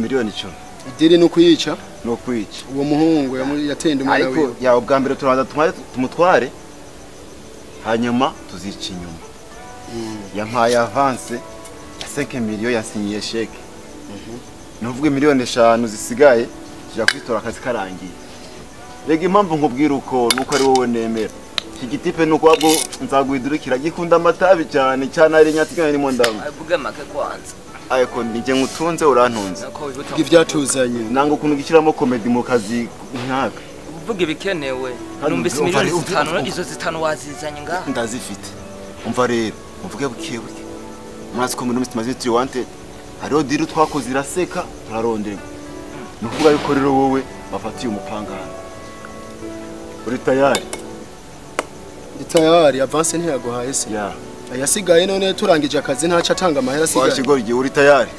miliyoni 10 idiri no kuyica uwo muhungu yatende umwana wiwe ariko ya ubwa mbere turabanza tumutware hanyuma tuzica inyuma yampaye avance ya 5 miliyoni yasinyiye sheke nuvuga miliyoni 5 zisigaye tujya kwitora akazi karangiye rega impamvu nkubwira uko nuko ari wowe nemera iki gitipe nuko wabwo nzaguhidurikira gikunda amatabi cyane cyane ari nyatiganye ni mondamu avuga make kwanza ayiko nije ngutunze urantunze ivyatuzanye nango kuntu gishiramo comedy mu kazi nkaka uvuga ibikenewe numvise miliyoni 5 izo 5 wazizanye ngaho ndazifite umva rero uvuge bukiye murazi ko muri Mr. Mazitri wanted hariho diri twakoze iraseka turarondera nukuvuga yuko rero wowe bafatiye umupangana uri tayari avance ntiyaguhaye se ya yasigaye none turangije akazi ntaca atanga amahera asigaye washigorye uri tayari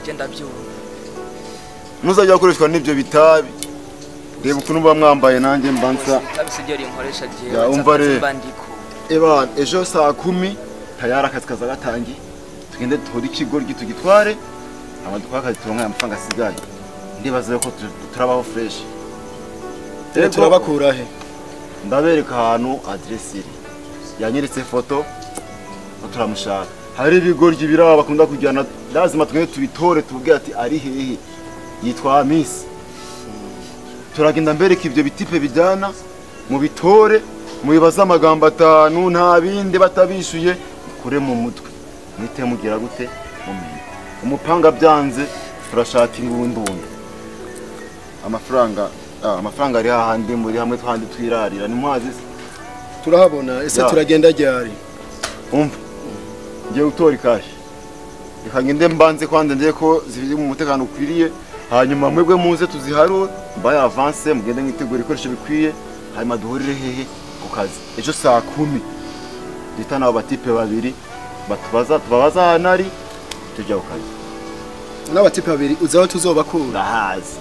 genda byuba nuzajya gukoreshwa n'ibyo bitabi reba ukuntu bamwambaye nanjye mbanza tabisigeri inkoresha giye ya umva rero eba ejo saa 10 tayari akazi kaza gatangi tugende duhora ikigoryi tugitware amadukaka turonka amafaranga asigaye ndibaza ko turabaho fresh turabakura he ndabereka ahantu address iri yanyeretse foto turamushaka hari ibigoryi biraba bakunda kujyana lazima twende tubitore tubwira ati ari hehe yitwa Miss turagenda mbereka ibyo bitipe bijyana mu bitore mu bibaza amagambo 5 nta bindi batabishuye kure mu mutwe mwite mugira gute mumenye umupanga byanze turashaka ingundundu amafaranga ari hahandi muri hamwe twandi twirarira ni mwazi turahabona ese turagenda ryari umva ngiye gutora ikashi ikagende mbanze kwande ndiye ko zibiri mu mutekano ukwiriye hanyuma mwebwe muze tuziharure mbaye avance mugende mwitegura ikoresho bikwiye hanyuma duhurire hehe ku kazi ejo saa 10 ditana abo batipe babiri tubabaza hanari tujya ku kazi n'abatipe babiri uzaho tuzobakura hazi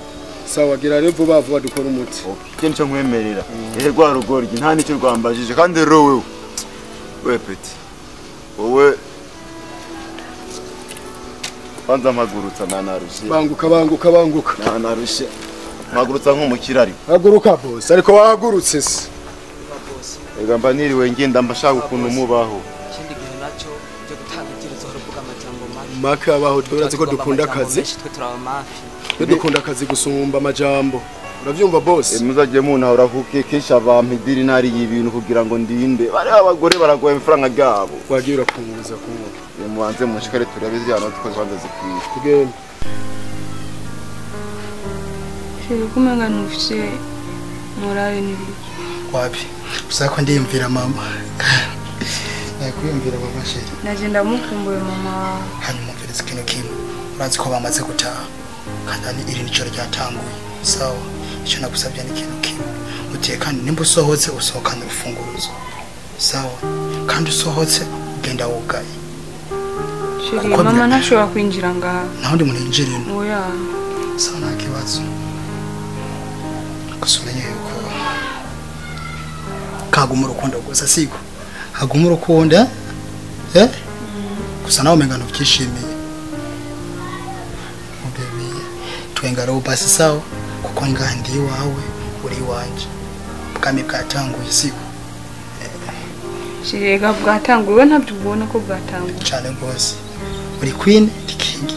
sawa gira rero vuba vuba dukora umuti okay cyo nkwemerera rwa rugoryi nta nicyo rwambajije kandi rero wewe peti wowe banza magurutsa nanarushe banguka nanarushe magurutsa nk'umukira ari haguruka boss ariko wahagurutse se ega mba niriwe ngenda mbashaka ukuntu mubaho ikindi gihe nacyo cyo gutanga ibyirezo ruvuga amajambo make abaho doraze ko dukunda akazi twe turaba mafi dukunda akazi gusumba amajambo uravyumva boss muzagiye muna uravuke kenshi abampidiri nari y'ibintu kugira ngo ndinde bari abagore baragoye amafaranga ryabo wagira kunguza kunguza mubanze mushikare turabe ziyano tuko zbanza zikwiye tugende kumenga nufise morale nibiki wapi usako ndiyumvira mama nakwiyumvira mama sheri nagenda mukumbuye mama hanyuma mveretse kino kimwe urazi ko bamaze gutaha kandi iri nicyo ryatanguye sawa icyo nagusabye ni kintu kimwe utiye kandi nimba usohotse usohokana urufunguruzo sawa kandi usohotse ugenda wugaye sheri mama ntashobora kwinjira ngaha naho ndi muninjirino oya sawa nta kibazo kusumenye yuko kaguma urukundo gusa siko haguma urukundo gusa nawe mengano byishimiye mubebiye twengaro basi sawa kuko ngandi wawe uri wanje bwami bwatanguye siko shirega bwatanguye ntabyo ubona ko bwatanguye cyane rwose uri queen king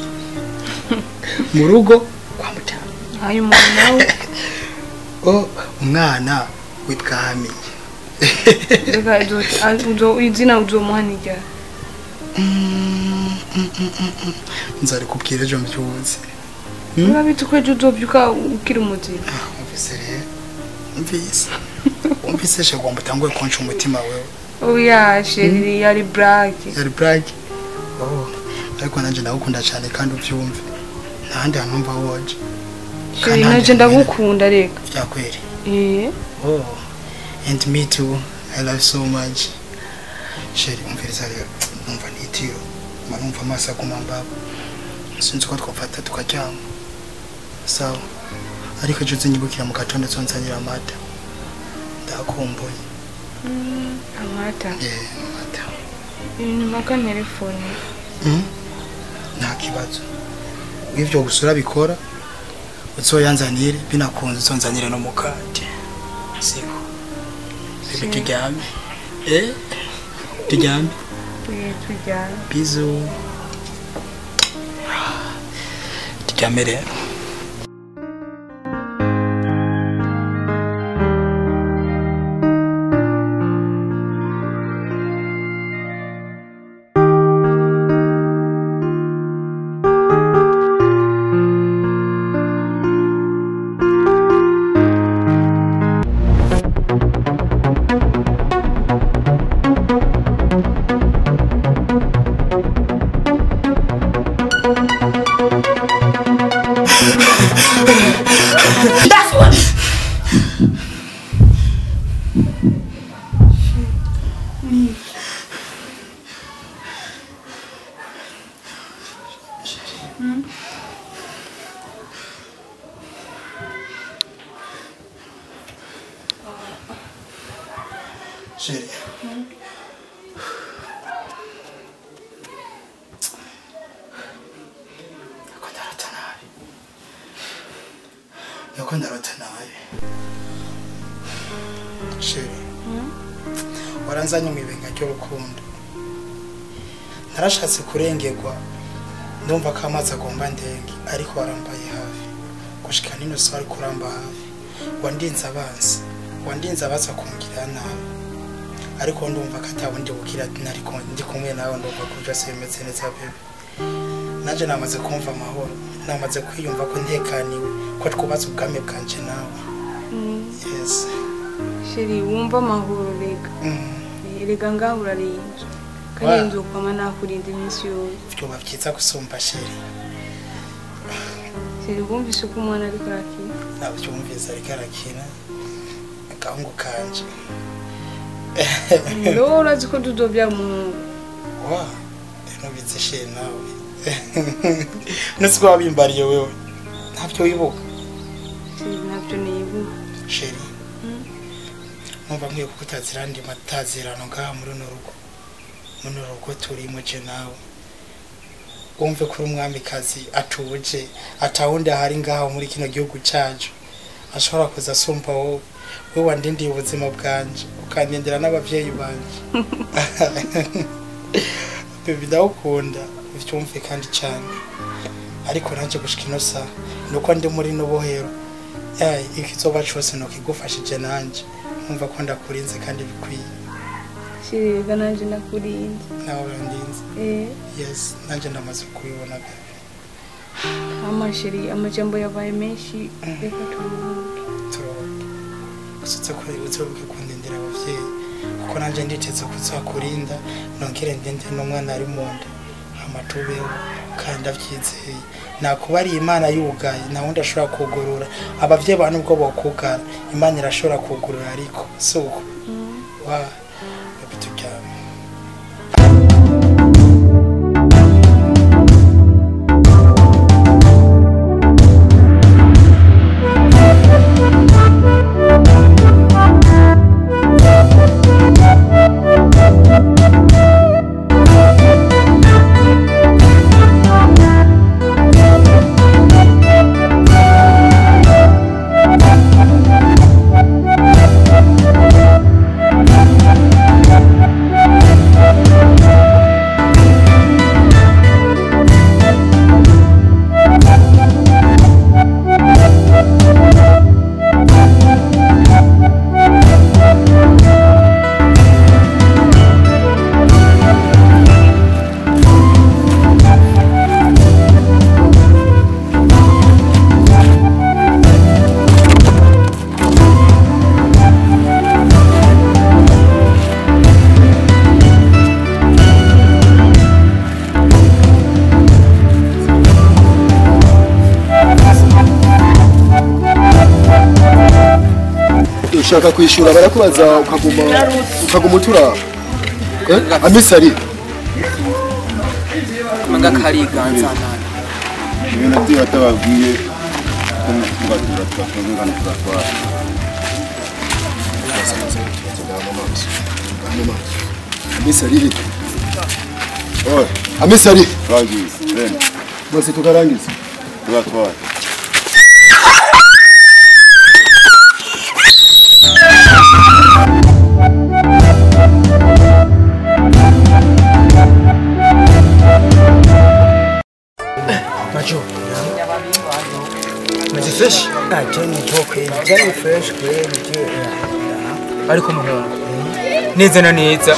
mu rugo kwa mutana ayo umuntu nawe umwana w'ibwami rega izina uzomuhanija nzari kubwira ejo mbyuze urabitse ko ejo uzobyuka ukiri umuzima umvise shegomba utanguye konca umutima wewe oya sheri yari black ariko nanje ndagukunda cyane kandi ubyumve ntahandi hantu mva woje sheri nanje ndagukunda reka byakweri and me too, I love so much sheri umviriza rero numva nitiro manumva amasa kumamba sinzi ko twafata tukajyama sawa ariko ejo uzinyibukira mu gatondo nzanira amata ndakumbuye amata amata maka telefone nta kibazo w'ivyo gusura bikora uzoyanzanire binakunze uzonzanire no mukate siko turyame turyame bizu turyame rero Chérie. Yoko ndarota nabi. Chérie. Waranzanye mu ibenga ry'urukundo. Narashatse kurengerwa. Ndumva ko amazi agomba ndenge ariko warambaye hafi. Gushika nino sari kuramba hafi. Wandinze abansi. Wandinze abaza kungira nabi. Ariko ndumva ko atabundi bukira nariko ndi kumwe nawe ndumva ko byose bimeze neza bebe. Naje namaze kumva amahoro, namaze kwiyumva ko ntekaniwe ko twubatse ubwami bwanje nawe. Yes. Sheri wumva amahoro rega. Rega ngahura rinje. Kandi nzokoma nakurinda iminsi yose. Byo babyiza gusumba Sheri. Sheri wumvise ko umwana ari karakina. Nabyumvise ari karakina. Agahungu kanje. No, urazi ko tudobya mu. Wa, nubitse Sheri nawe. Nasi wabimbariye wewe. Ntabyo wibuka. Sheri ntabyo nibuka. Sheri. Numva nkwiye kukutazira ndi matazirano ngaha muri no rugo. Muri no rugo turimo je nawe. Wumve kuri umwamikazi atuje atawundi hari ngaha muri kino gihugu cyacu. Ashobora kuza sumpa wowe. We wandindiye ubuzima bwanje ukandindira n'abavyeyi banje. Bebe ndakunda byumve kandi cyane. Ariko nanje gushika inosa nuko ndi muri no bohero. Ikizoba cyose no kigufashije nanje. Umva ko ndakurinze kandi bikwiye. Sheri nanje nakurinze. Nawe urandinze. Yes, nanje ndamaze kubibona bebe. Sheri amajambo yabaye menshi reka turuhuke. Usutse ko uzobuke kundindira abavyeyi kuko nanje nditeze kuzakurinda nongere ndende n'umwana ari munda amatubeho kandi avyizeye nakuba ari Imana yugaye na wundi ashobora kugurura abavyeyi bana ubwo bokugara Imana irashobora kugurura ariko suko wa bitujyana. Ushaka kwishura barakubaza ukaguma utura. Amisari. Manga kari ganzana. Ibintu byo batababwiye kubatura twakungana twatwara. Amisari. Oh, Amisari. Bagize. Bose tukarangiza. Twatwara. Jenny Joke, Jenny Fresh kweli. ariko muhungu neza na neza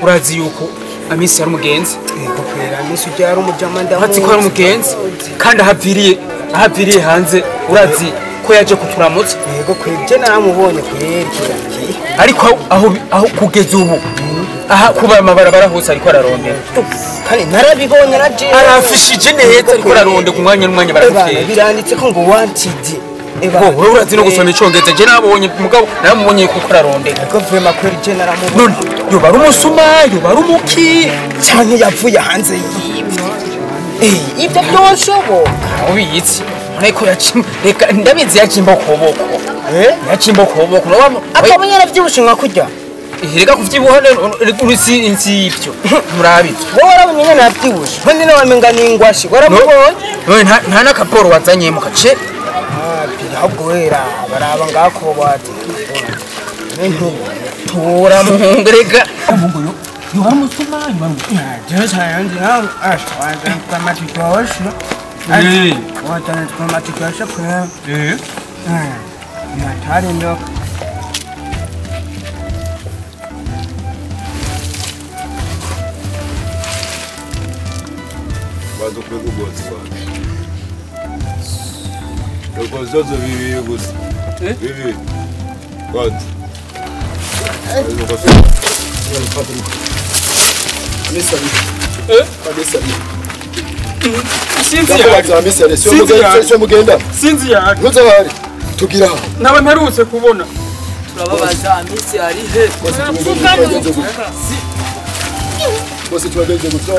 urazi yuko amisi yari umugenzi Yego kweli amisi ujya ari umujama ndamu. urazi ko ari umugenzi kandi ahaviriye hanze urazi ko yaje kuturamutsa. Yego kweli je naramubonye kweli. Ariko aho kugeza ubu aha kuba amabarabara hose ariko ararondera Kare narabibonye raje. arafishije neza ariko ararondera ku mwanya n'umwanya barafite biranditse ko ngo wanted. wowe urazi no gusoma icongereza je nabonye mugabo naramubonye kuko ararondera. Ariko vrema kweli je naramubonye. yoba ari umusuma yoba ari umuki Cyane yavuye hanze y'ibyo. Ibyo byoshoboka. ubiyitse ariko reka ndabizi yakimba kuboko yakimba kuboko akabonye aravyibushe nka kurya. Reka kuvyibuha urusi insibyo murabitse Wowe warabonye nyene yavyibushe. Kandi nawe amenga n'ingwashi waramubonye. nta nakaporo wazanye mu gace ahubwo wera baraba ngako bati. tura muhungu reka Yoba musuma just hand now ash wanda kama tikosho. Wata kama tikosho kwa. Na tari ndo. Bazo kwego botsi bana. Yoko zozo bibi gusa. Bibi. God. sinzi ya tugira nawe mperutse kubona turababaza amisi ari he bose twagenze gusa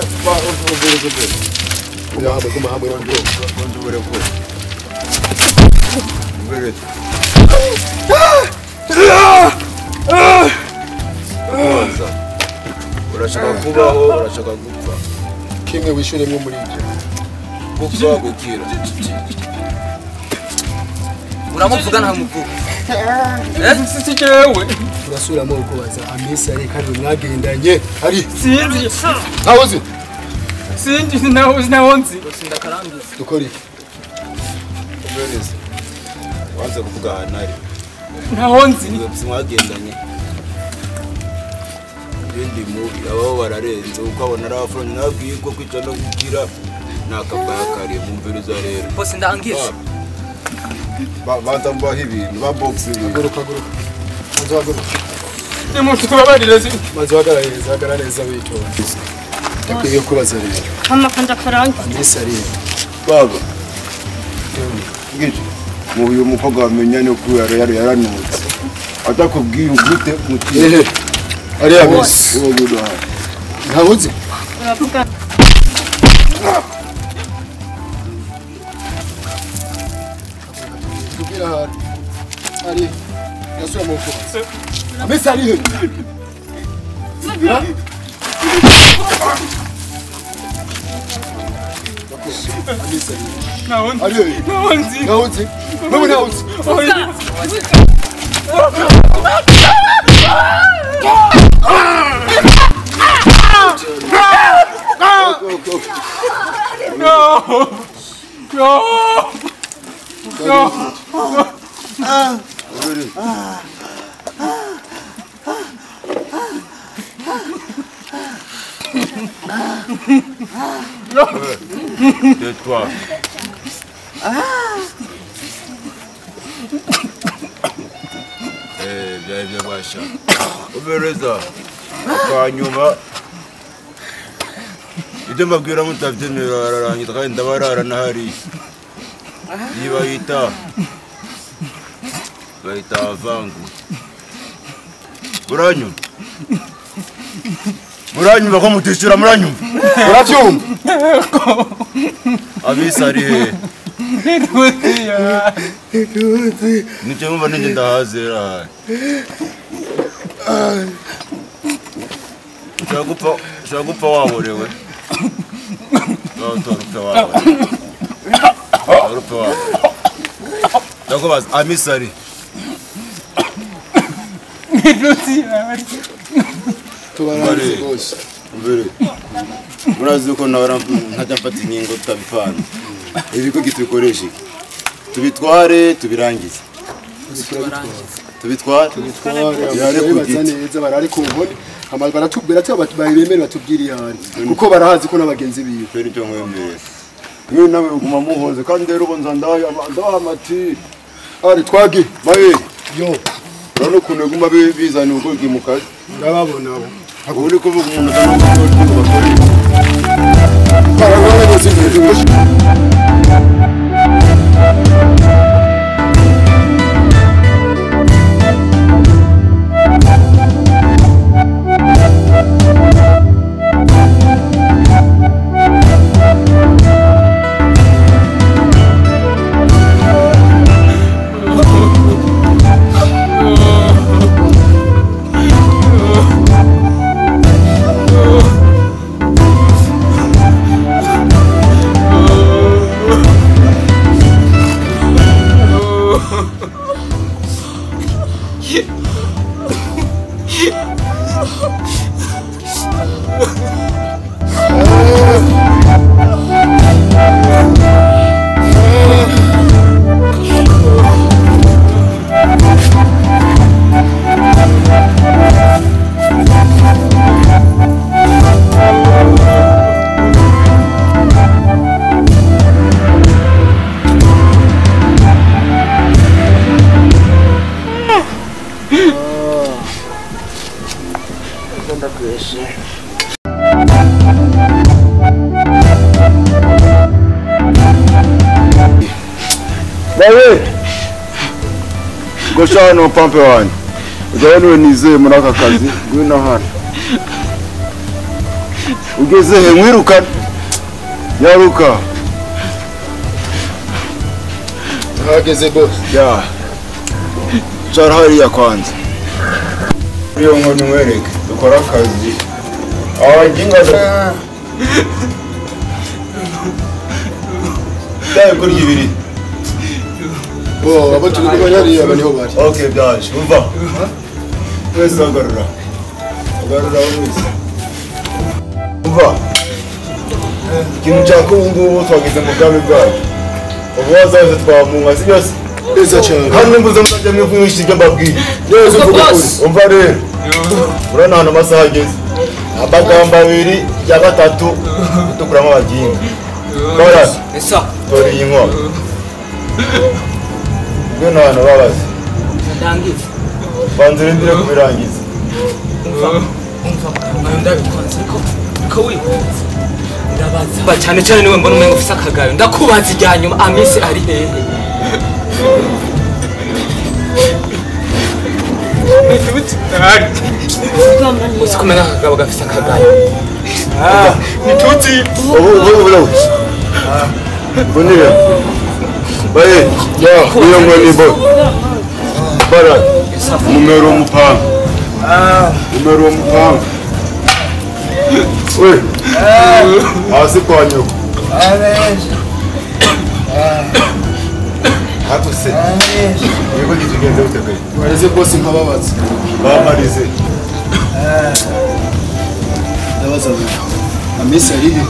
hamwe kuma hamwe ndobore ko mbere urashaka kubaho urashaka gupfa kimwe wishuremwe muri ibyo gupfa gukira uramuvuga nta muvuga sisi jewe turasubiramo kubaza amisi ari kandi mwagendanye ari sinzi ntawozi sinzi naho nzi ndakarangiza dukora iki ubereze wanze kuvuga ahantu ari naho nzi mwagendanye ibindi mubi abaho bararenze ukabona ari abafuranyi nabwiye ko kwica no gukira nakabaya kare mumviriza rero bose ndangiza banza mbaho ibintu ba box ibintu guruka maze waguruka nimuntu tubabarire maze hagarara neza witonze ndakwiye kubaza rero Mama kanda karangi. amisi ari baba ngije mu uyu mukobwa wamenyane ko yaranutse atakubwiye ugute mutiye ari amisi uwo guda ntabuze Uravuga. tugira ari yasura mu kubaza amisi ari he naho nzi ari he naho nzi ntabuze Tais-toi. Bien, machin. Obereza. Kanyuma. Ibyo mbabwira mutabyemera ararangiza kandi ndabarara nahari. Yibayita. Bayita avangu. Muranyumva ko mutishura muranyumva. Urabyumva? Abisa ari he? Nicyo mumva ninjye ndahazera. Ushaka gupfa waborewe. Urupfe wawe. Ndakubaza amisa ari. Tubaraze bose. Mbere. Murazi ko ntabara ntajya mfata inkingo tutabipana. Ibi ko gitukoresha iki? tubitware tubirangize tubitware bibaza neza barari ku nkoni baratubwira ati bayemere batubwiriye hari kuko barahazi ko n'abagenzi biwe kweri byo mwemere mwe nawe uguma muhoze kandi rero bonza ndamati ari twagi baye yo urano kuntu guma bizana ubwo bwimukazi ndababona abo uri kuvuga umuntu utanakora bakora barabona bose Goshano pampe wani ujyawe nizeye muri aka kazi ngwino hano ugeze he mwirukana yaruka hageze boss ya cara hariya kwanza iyo nkoni mwereke dukora akazi abaginga dai kuri ibiri abo turi hariya bariho bari okay byaje umva wese agarura wese umva ikintu cyako ngubu twagize mu bwami bwacu ubu wazaze twamunga si byose neza cyane hano mbuze muzajya mwivugisha ibyo mbabwiye neza uvuga kuri umva rero urana hano amasaha ageze abagamba abiri ya gatatu dukuramo abaginga bora esa tori inkwa ngwino hano babaze ndangiza banze rindire kubirangiza ayo ndabikunze ko wikunze ndabaza cyane cyane niwe mbona umenga ufise akagayo ndakubaza ijya nyuma amisi ari hehe uzi kumenya akagabo gafise akagayo nituti ubu bunire baye ya uyo ngoni bo bara numero mupanga numero mupanga we hasi kwa nyoko hapo se yego gitugenze utakaye bareze boss nkababaza bamarize ndabaza amisi ari he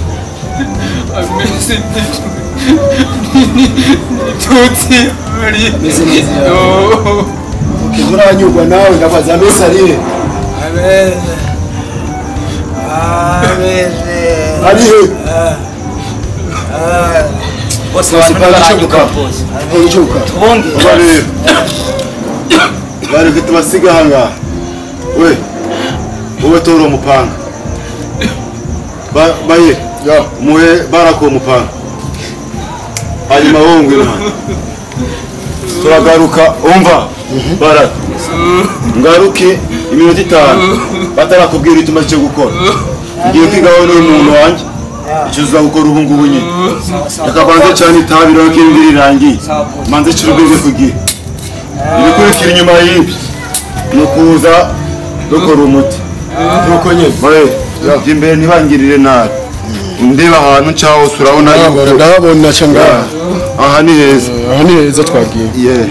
amisi nituti ari amisi neza kizuranyurwa nawe ndabaza amisi ari he ari he bose baranyuka bose hejuka tubonge bari kutubasiga hanga we wowe toro mupanga baye ya muhe barako mupanga hanyuma wowe ngwino turagaruka umva bara ngaruke iminota 5 batarakubwira ituma cyo gukora igiye kwigaho n'umuntu wanjye icyo uza gukora ubu ngubu nyine akabanza cyane itabiro k'indiri irangiye manze kirubeze kugira ibikurikira inyuma y'ibi no kuza dukora umuti nuko nyine baye imbere ntibangirire nabi ndeba ahantu cyaho surabona ndabona cyanga aha ni heza twagiye yeah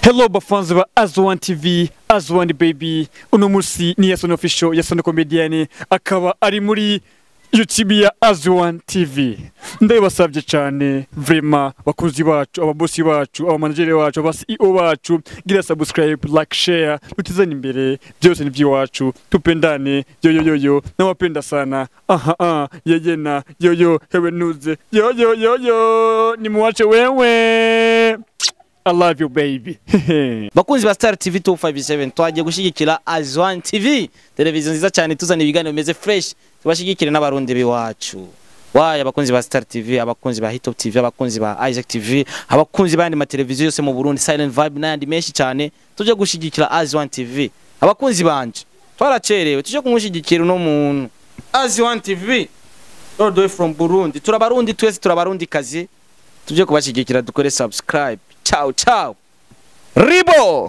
Hello bafanzi ba Azwan TV, Azwan baby. Uno musi ni Yason official, Yason comedian akaba ari muri YouTube ya Azwan TV. Ndabasabye cyane vraiment bakunzi bacu, ababosi bacu, abamanagere bacu, aba CEO bacu, gira subscribe, like, share, tutizane imbere byose ni by'iwacu. Tupendane yo nawapenda sana. Yegena yo hewe nuze yo ni muwache wewe. I love you baby. Bakunzi ba Star TV 257 twagiye gushigikira Azwan TV, televiziyo nziza cyane tuzana ibiganiro bimeze fresh, tubashigikire n'abarundi biwacu. Waya abakunzi ba Star TV, abakunzi ba Hitop TV, abakunzi ba Isaac TV, abakunzi bandi ma televiziyo yose mu Burundi, Silent Vibe n'andi menshi cyane, tuje gushigikira Azwan TV. Abakunzi banje twaracerewe, tuje kumushigikira no muntu. Azwan TV all the way from Burundi. Turabarundi twese, turabarundi kazi, tuje kubashigikira dukore subscribe. Ciao ciao. Ribo